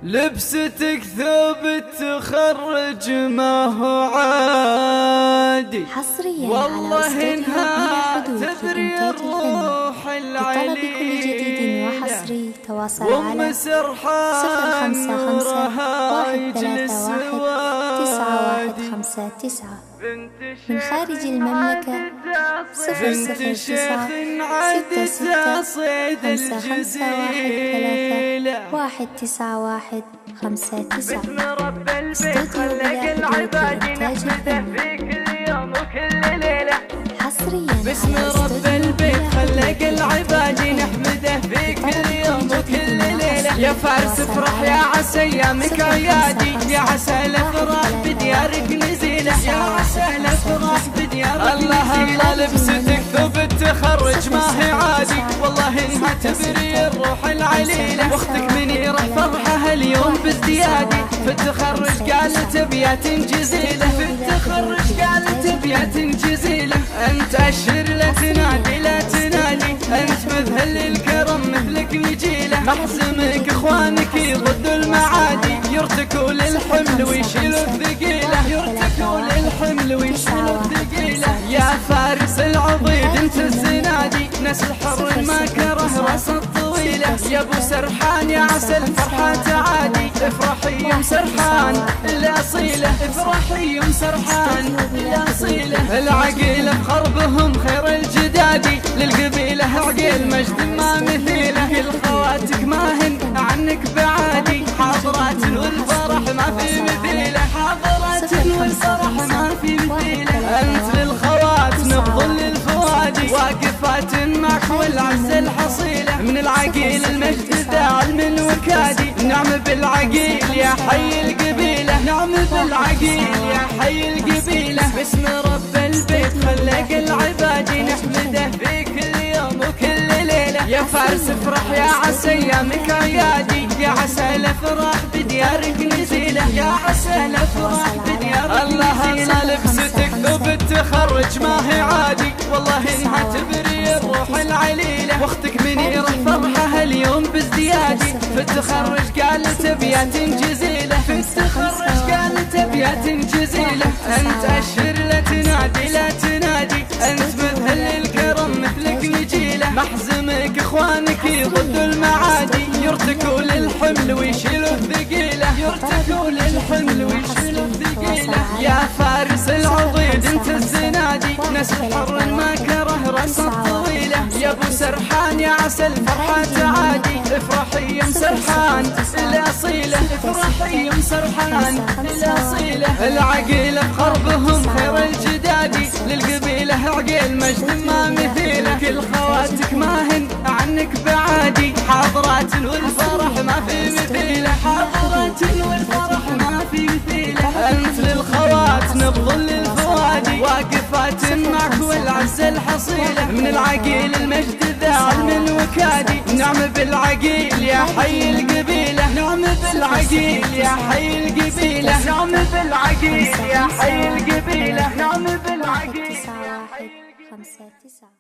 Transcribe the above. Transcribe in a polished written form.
لبستك ثوب تخرج ما هو عادي، حصريا والله انها تبري الروح لطلب كل جديد وحصري تواصل على سرحان 055-131-9159 من خارج المملكة 00966-551-19159 استوديو بلا حدود لإنتاج الفن. حصريا باسم رب البيت خلق العباد نحمده في كل يوم وكل ليلة. يا فارس افرح يا عسى ايامك عيادي، يا عسى الافراح بديارك نزيلة، يا عسى الافراح بديارك الله الله لبستك ثوب التخرج ما هي عادي، والله انها تبري الروح العليلة. واختك منيرة فرحها اليوم بازديادي، في التخرج قالت ابيات جزيلة، في التخرج قالت ابيات جزيلة. انت اشهر لا تنادي لا تنادي، انت مذهل الكرم مثلك نجيله. محزمك اخوانك ضد المعادي، يرتكوا للحمل ويشيلوا الثقيله، يرتكوا للحمل ويشيلوا الثقيله. يا فارس العضيد انت الزنادي، نسل حر ما كره راس الطويله. يا ابو سرحان يا عسى الفرحه تعادي، افرحي يا سرحان الاصيله، افرحي يا سرحان الاصيله. العقيله بخربهم خير الجدادي، للقبيله عقيل مجد ما مثيله. كل خواتك ما هن عنك بعادي، حاضرات والفرح ما في مثيله، حاضرات والفرح ما في مثيله. انت للخوات نبض للفوادي، واقفات معك والعز الحصيله. من العقيل المجد ذا من وكادي، نعم بالعقيل يا حي القبيله، نعم بالعقيل يا حي القبيله. باسم رب البيت خلق العباد نحمده في كل يوم وكل ليله. يا فارس افرح يا عسى ايامك عيادي، يا عسى الافراح بديارك نزيله، يا عسى الافراح بديارك الله الله لبستك ثوب التخرج ما هي عادي، والله انها تبري الروح العليله. واختك منيرة فرحها اليوم بازديادي، في التخرج قالت ابيات جزيله، في التخرج قالت ابيات جزيله. انت اشهر لا تنادي لا تنادي، انت مذهل الكرم مثلك نجيله. محزمك اخوانك ضد المعادي، يرتكوا للحمل ويشيلوا الثقيله، يرتكوا للحمل ويشيلوا الثقيله. يا فارس العضيد انت الزنادي، نسل حر ما كره راس الطويله. يا ابو سرحان يا عسى الفرحه تعادي، افرحي يا سرحان الاصيله، افرحي يا سرحان الاصيله. العقيله بخربهم خير الجدادي، للقبيله عقيل مجد ما مثيله. كل خواتك ما هن عنك بعادي، حاضرات والفرح ما في مثيله، حاضرات والفرح ما في مثيله. انت للخوات نبض للفوادي، واقفات معك والعز الحصيله. من العقيل المجد ذا من وكادي، نعم بالعقيل يا حي القبيله، نعم بالعقيل يا حي القبيله، نعم بالعقيل يا حي القبيله، نعم بالعقيل. 091-559